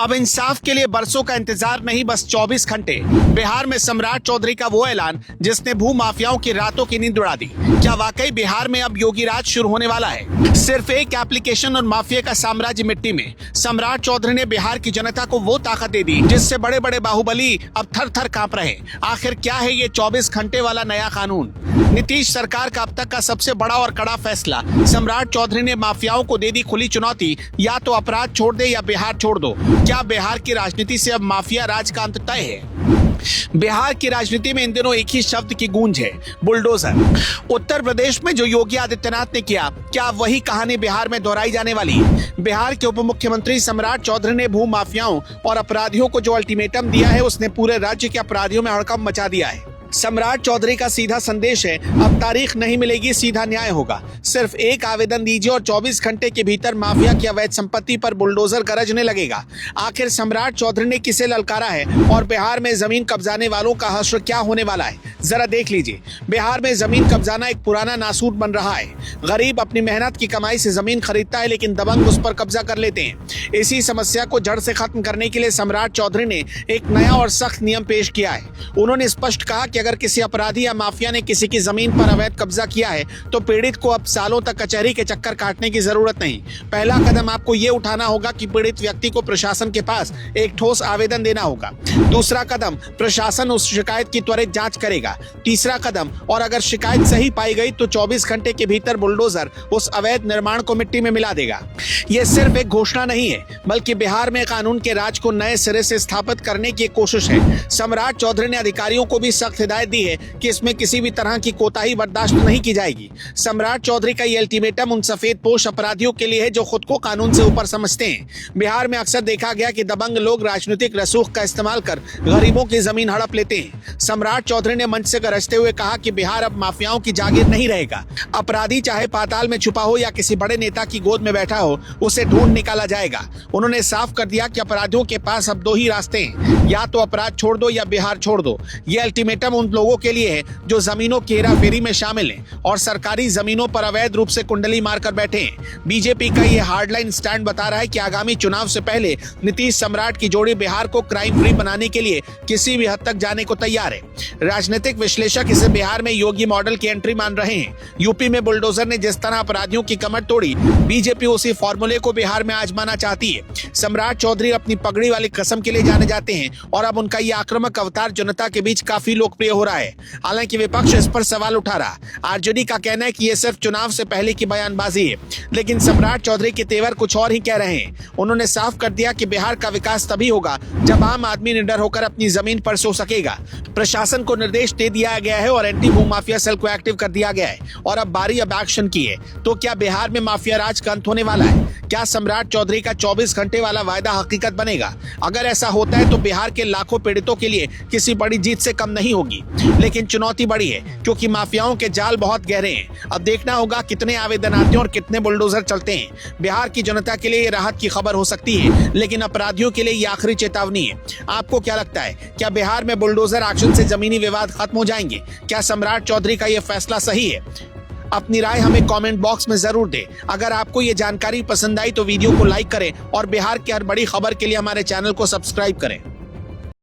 अब इंसाफ के लिए बरसों का इंतजार नहीं, बस 24 घंटे। बिहार में सम्राट चौधरी का वो ऐलान जिसने भू माफियाओं की रातों की नींद उड़ा दी। क्या वाकई बिहार में अब योगी राज शुरू होने वाला है? सिर्फ एक एप्लीकेशन और माफिया का साम्राज्य मिट्टी में। सम्राट चौधरी ने बिहार की जनता को वो ताकत दे दी जिससे बड़े बड़े बाहुबली अब थर थर कांप रहे। आखिर क्या है ये 24 घंटे वाला नया कानून? नीतीश सरकार का अब तक का सबसे बड़ा और कड़ा फैसला। सम्राट चौधरी ने माफियाओं को दे दी खुली चुनौती, या तो अपराध छोड़ दे या बिहार छोड़ दो। क्या बिहार की राजनीति से अब माफिया राज का अंत तय है? बिहार की राजनीति में इन दिनों एक ही शब्द की गूंज है, बुलडोजर। उत्तर प्रदेश में जो योगी आदित्यनाथ ने किया, क्या वही कहानी बिहार में दोहराई जाने वाली है? बिहार के उप मुख्यमंत्री सम्राट चौधरी ने भू माफियाओं और अपराधियों को जो अल्टीमेटम दिया है, उसने पूरे राज्य के अपराधियों में हड़कंप मचा दिया है। सम्राट चौधरी का सीधा संदेश है, अब तारीख नहीं मिलेगी, सीधा न्याय होगा। सिर्फ एक आवेदन दीजिए और 24 घंटे के भीतर माफिया की अवैध संपत्ति पर बुलडोजर गरजने लगेगा। आखिर सम्राट चौधरी ने किसे ललकारा है और बिहार में जमीन कब्जाने वालों का हश्र क्या होने वाला है, जरा देख लीजिए। बिहार में जमीन कब्जाना एक पुराना नासूर बन रहा है। गरीब अपनी मेहनत की कमाई से जमीन खरीदता है, लेकिन दबंग उस पर कब्जा कर लेते हैं। इसी समस्या को जड़ से खत्म करने के लिए सम्राट चौधरी ने एक नया और सख्त नियम पेश किया है। उन्होंने स्पष्ट कहा कि अगर किसी अपराधी या माफिया ने किसी की जमीन पर अवैध कब्जा किया है तो पीड़ित को अब सालों तक कचहरी के चक्कर काटने की जरूरत नहीं। पहला कदम आपको ये उठाना होगा कि पीड़ित व्यक्ति को प्रशासन के पास एक ठोस आवेदन देना होगा। दूसरा कदम, प्रशासन उस शिकायत की त्वरित जांच करेगा। तीसरा कदम, और अगर शिकायत सही पाई गई तो 24 घंटे के भीतर बुलडोजर उस अवैध निर्माण को मिट्टी में मिला देगा। यह सिर्फ एक घोषणा नहीं है, बल्कि बिहार में कानून के राज को नए सिरे से स्थापित करने की कोशिश है। सम्राट चौधरी ने अधिकारियों को भी सख्त हिदायत दी है कि इसमें किसी भी तरह की कोताही बर्दाश्त नहीं की जाएगी। सम्राट चौधरी का ये अल्टीमेटम उन सफेद पोश अपराधियों के लिए है जो खुद को कानून से ऊपर समझते हैं। बिहार में अक्सर देखा गया कि दबंग लोग राजनीतिक रसूख का इस्तेमाल कर गरीबों की जमीन हड़प लेते हैं। सम्राट चौधरी ने मंच से गरजते हुए कहा कि बिहार अब माफियाओं की जागीर नहीं रहेगा। अपराधी चाहे पाताल में छुपा हो या किसी बड़े नेता की गोद में बैठा हो, उसे ढूंढ निकाला जाएगा। उन्होंने साफ कर दिया कि अपराधियों के पास अब दो ही रास्ते हैं, या तो अपराध छोड़ दो या बिहार छोड़ दो। ये अल्टीमेटम उन लोगों के लिए है जो जमीनों की हेराफेरी में शामिल हैं और सरकारी जमीनों पर अवैध रूप से कुंडली मारकर बैठे हैं। बीजेपी का ये हार्डलाइन स्टैंड बता रहा है कि आगामी चुनाव से पहले नीतीश सम्राट की जोड़ी बिहार को क्राइम फ्री बनाने के लिए किसी भी हद तक जाने को तैयार है। राजनीतिक विश्लेषक इसे बिहार में योगी मॉडल की एंट्री मान रहे हैं। यूपी में बुलडोजर ने जिस तरह अपराधियों की कमर तोड़ी, बीजेपी उसी फॉर्मूले को बिहार में आजमाना चाहती है। सम्राट चौधरी अपनी पगड़ी वाली कसम के लिए जाने जाते हैं और अब उनका ये आक्रामक अवतार जनता के बीच काफी लोकप्रिय हो रहा है। हालांकि विपक्ष इस पर सवाल उठा रहा। आरजेडी का कहना है कि यह सिर्फ चुनाव से पहले की बयानबाजी है, लेकिन सम्राट चौधरी के तेवर कुछ और ही कह रहे हैं। उन्होंने साफ कर दिया कि बिहार का विकास तभी होगा जब आम आदमी निडर होकर अपनी जमीन पर सो सकेगा। प्रशासन को निर्देश दे दिया गया है और एंटी भू माफिया सेल को एक्टिव कर दिया गया है और अब बारी अब एक्शन की है। तो क्या बिहार में माफिया राज का अंत होने वाला है? क्या सम्राट चौधरी का 24 घंटे वाला वायदा हकीकत बनेगा? अगर ऐसा होता है तो बिहार के लाखों पीड़ितों के लिए किसी बड़ी जीत से कम नहीं होगी, लेकिन चुनौती बड़ी है क्योंकि माफियाओं के जाल बहुत गहरे हैं। अब देखना होगा कितने आवेदन आते हैं और कितने बुलडोजर चलते हैं। बिहार की जनता के लिए ये राहत की खबर हो सकती है, लेकिन अपराधियों के लिए ये आखिरी चेतावनी है। आपको क्या लगता है, क्या बिहार में बुलडोजर एक्शन से जमीनी विवाद खत्म हो जाएंगे? क्या सम्राट चौधरी का ये फैसला सही है? अपनी राय हमें कमेंट बॉक्स में जरूर दें। अगर आपको ये जानकारी पसंद आई तो वीडियो को लाइक करें और बिहार की हर बड़ी खबर के लिए हमारे चैनल को सब्सक्राइब करें।